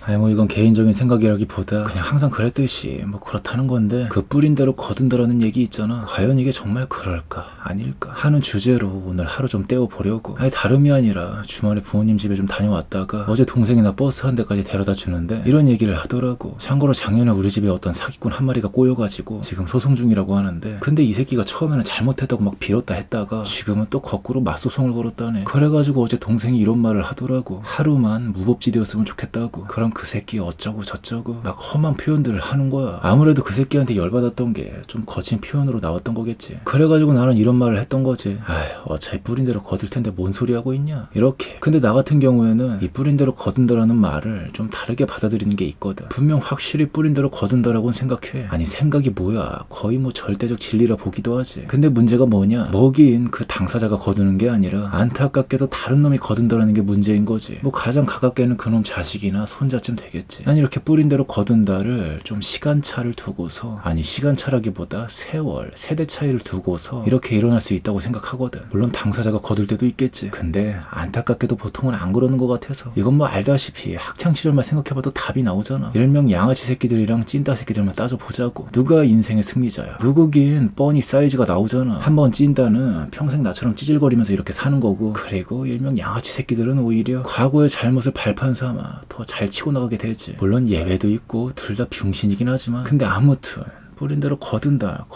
아니 뭐 이건 개인적인 생각이라기보다 그냥 항상 그랬듯이 뭐 그렇다는 건데, 그 뿌린 대로 거둔다라는 얘기 있잖아. 과연 이게 정말 그럴까 아닐까 하는 주제로 오늘 하루 좀 때워보려고. 아니 다름이 아니라 주말에 부모님 집에 좀 다녀왔다가 어제 동생이 나 버스 한 대까지 데려다 주는데 이런 얘기를 하더라고. 참고로 작년에 우리 집에 어떤 사기꾼 한 마리가 꼬여가지고 지금 소송 중이라고 하는데, 근데 이 새끼가 처음에는 잘못했다고 막 빌었다 했다가 지금은 또 거꾸로 맞소송을 걸었다네. 그래가지고 어제 동생이 이런 말을 하더라고. 하루만 무법지대였으면 좋겠다고. 그럼 그 새끼 어쩌고 저쩌고 막 험한 표현들을 하는 거야. 아무래도 그 새끼한테 열받았던 게 좀 거친 표현으로 나왔던 거겠지. 그래가지고 나는 이런 말을 했던 거지. 아휴 어차피 뿌린 대로 거둘 텐데 뭔 소리 하고 있냐 이렇게. 근데 나 같은 경우에는 이 뿌린 대로 거둔다라는 말을 좀 다르게 받아들이는 게 있거든. 분명 확실히 뿌린 대로 거둔다라고는 생각해. 아니 생각이 뭐야, 거의 뭐 절대적 진리라 보기도 하지. 근데 문제가 뭐냐, 먹인 그 당사자가 거두는 게 아니라 안타깝게도 다른 놈이 거둔다라는 게 문제인 거지. 뭐 가장 가깝게는 그놈 자식이나 손자쯤 되겠지. 난 이렇게 뿌린 대로 거둔다를 좀 시간차를 두고서, 아니 시간차라기보다 세월, 세대 차이를 두고서 이렇게 일어날 수 있다고 생각하거든. 물론 당사자가 거둘 때도 있겠지. 근데 안타깝게도 보통은 안 그러는 것 같아서. 이건 뭐 알다시피 학창시절만 생각해봐도 답이 나오잖아. 일명 양아치 새끼들이랑 찐따 새끼들만 따져보자고. 누가 인생의 승리자야? 누구긴 뻔히 사이즈가 나오잖아. 한번 찐따는 평생 나처럼 찌질거리면서 이렇게 사는 거고, 그리고 일명 양아치 새끼들은 오히려 과거의 잘못을 발판 삼아 더 잘 치고 나가게 되지. 물론 예외도 있고 둘 다 병신이긴 하지만, 근데 아무튼 뿌린 대로 거둔다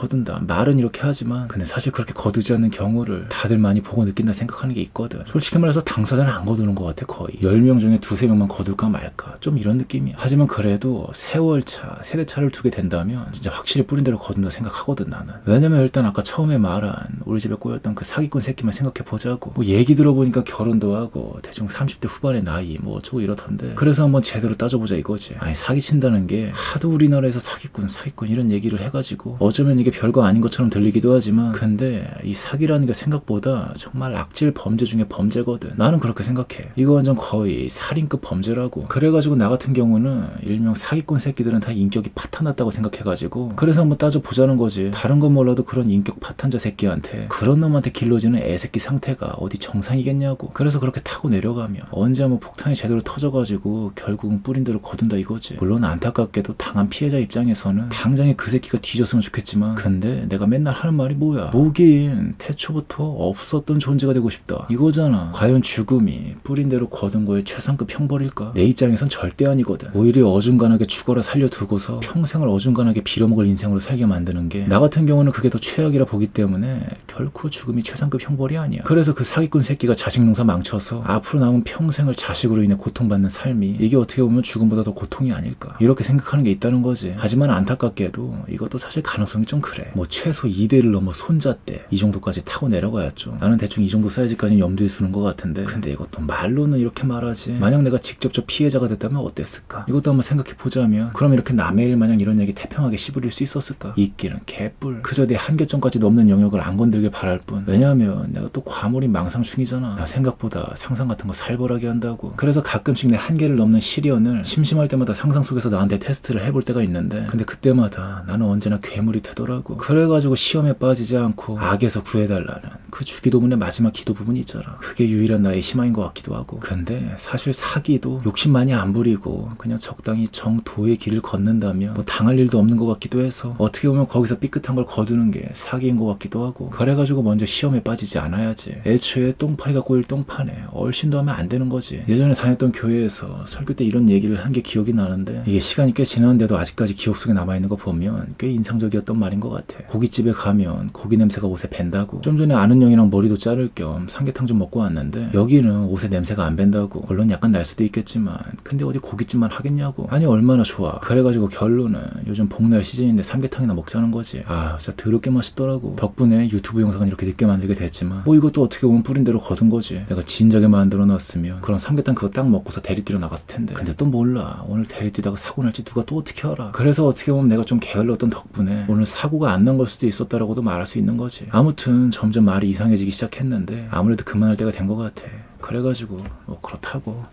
말은 이렇게 하지만, 근데 사실 그렇게 거두지 않는 경우를 다들 많이 보고 느낀다 생각하는 게 있거든. 솔직히 말해서 당사자는 안 거두는 것 같아. 거의 10명 중에 2-3명만 거둘까 말까, 좀 이런 느낌이야. 하지만 그래도 세월차, 세대차를 두게 된다면 진짜 확실히 뿌린 대로 거둔다 생각하거든 나는. 왜냐면 일단 아까 처음에 말한 우리 집에 꼬였던 그 사기꾼 새끼만 생각해보자고. 뭐 얘기 들어보니까 결혼도 하고 대충 30대 후반의 나이 뭐 어쩌고 이렇던데, 그래서 한번 제대로 따져보자 이거지. 아니 사기친다는 게 하도 우리나라에서 사기꾼 이런 얘기 해가지고 어쩌면 이게 별거 아닌 것처럼 들리기도 하지만, 근데 이 사기라는 게 생각보다 정말 악질 범죄 중에 범죄거든. 나는 그렇게 생각해. 이거 완전 거의 살인급 범죄라고. 그래가지고 나 같은 경우는 일명 사기꾼 새끼들은 다 인격이 파탄났다고 생각해가지고, 그래서 한번 따져보자는 거지. 다른 건 몰라도 그런 인격 파탄자 새끼한테, 그런 놈한테 길러지는 애새끼 상태가 어디 정상이겠냐고. 그래서 그렇게 타고 내려가면 언제 한번 폭탄이 제대로 터져가지고 결국은 뿌린 대로 거둔다 이거지. 물론 안타깝게도 당한 피해자 입장에서는 당장에 그 새끼가 뒤졌으면 좋겠지만, 근데 내가 맨날 하는 말이 뭐야, 뭐긴 태초부터 없었던 존재가 되고 싶다 이거잖아. 과연 죽음이 뿌린 대로 거둔 거에 최상급 형벌일까? 내 입장에선 절대 아니거든. 오히려 어중간하게 죽어라 살려두고서 평생을 어중간하게 빌어먹을 인생으로 살게 만드는 게, 나 같은 경우는 그게 더 최악이라 보기 때문에 결코 죽음이 최상급 형벌이 아니야. 그래서 그 사기꾼 새끼가 자식 농사 망쳐서 앞으로 남은 평생을 자식으로 인해 고통받는 삶이, 이게 어떻게 보면 죽음보다 더 고통이 아닐까, 이렇게 생각하는 게 있다는 거지. 하지만 안타깝게도 이것도 사실 가능성이 좀 그래. 뭐 최소 2대를 넘어 손자 때 이 정도까지 타고 내려가야죠. 나는 대충 이 정도 사이즈까지는 염두에 두는 것 같은데, 근데 이것도 말로는 이렇게 말하지, 만약 내가 직접적 피해자가 됐다면 어땠을까? 이것도 한번 생각해 보자면, 그럼 이렇게 남의 일 마냥 이런 얘기 태평하게 씹으릴 수 있었을까? 있기는 개뿔. 그저 내 한계점까지 넘는 영역을 안 건들길 바랄 뿐. 왜냐하면 내가 또 과몰입 망상 중이잖아. 나 생각보다 상상 같은 거 살벌하게 한다고. 그래서 가끔씩 내 한계를 넘는 시련을 심심할 때마다 상상 속에서 나한테 테스트를 해볼 때가 있는데, 근데 그때마다 나는 언제나 괴물이 되더라고. 그래가지고 시험에 빠지지 않고 악에서 구해달라는 그 주기도문의 마지막 기도 부분이 있잖아. 그게 유일한 나의 희망인 것 같기도 하고. 근데 사실 사기도 욕심 많이 안 부리고 그냥 적당히 정도의 길을 걷는다면 뭐 당할 일도 없는 것 같기도 해서, 어떻게 보면 거기서 삐끗한 걸 거두는 게 사기인 것 같기도 하고. 그래가지고 먼저 시험에 빠지지 않아야지. 애초에 똥파리가 꼬일 똥판에 얼씬도 하면 안 되는 거지. 예전에 다녔던 교회에서 설교 때 이런 얘기를 한 게 기억이 나는데, 이게 시간이 꽤 지났는데도 아직까지 기억 속에 남아있는 거 보면 꽤 인상적이었던 말인 것 같아. 고깃집에 가면 고기 냄새가 옷에 밴다고. 좀 전에 아는 형이랑 머리도 자를 겸 삼계탕 좀 먹고 왔는데, 여기는 옷에 냄새가 안 밴다고. 물론 약간 날 수도 있겠지만, 근데 어디 고깃집만 하겠냐고. 아니 얼마나 좋아. 그래가지고 결론은 요즘 복날 시즌인데 삼계탕이나 먹자는 거지. 아 진짜 더럽게 맛있더라고. 덕분에 유튜브 영상은 이렇게 늦게 만들게 됐지만, 뭐 이것도 어떻게 보면 뿌린 대로 거둔 거지. 내가 진작에 만들어 놨으면 그럼 삼계탕 그거 딱 먹고서 대리 뛰러 나갔을 텐데. 근데 또 몰라, 오늘 대리 뛰다가 사고 날지 누가 또 어떻게 알아. 그래서 어떻게 보면 내가 좀 게을렀던 덕분에 오늘 사고가 안 난 걸 수도 있었다라고도 말할 수 있는 거지. 아무튼 점점 말이 이상해지기 시작했는데, 아무래도 그만할 때가 된 것 같아. 그래가지고 뭐 그렇다고.